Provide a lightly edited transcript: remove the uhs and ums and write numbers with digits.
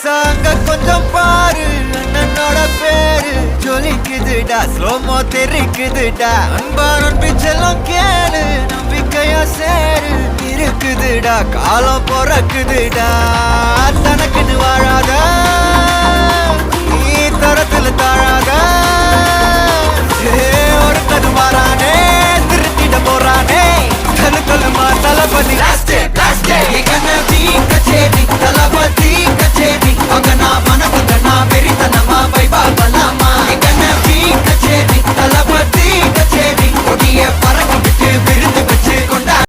சாங்க கொஞ்சம் பாரு அண்ணனோட பேரு ஜொலிக்குதுடா ஸ்லோமோ தெரிக்குதுடா அன்பா நம்பி செல்லம் கேளு நம்பிக்கையா சேரு இருக்குதுடா காலம் பொறக்குதுடா தனக்குன்னு வாழாத நீ தரத்துல தாழாத ஒருத்தது மாறானே திருத்திட போறானே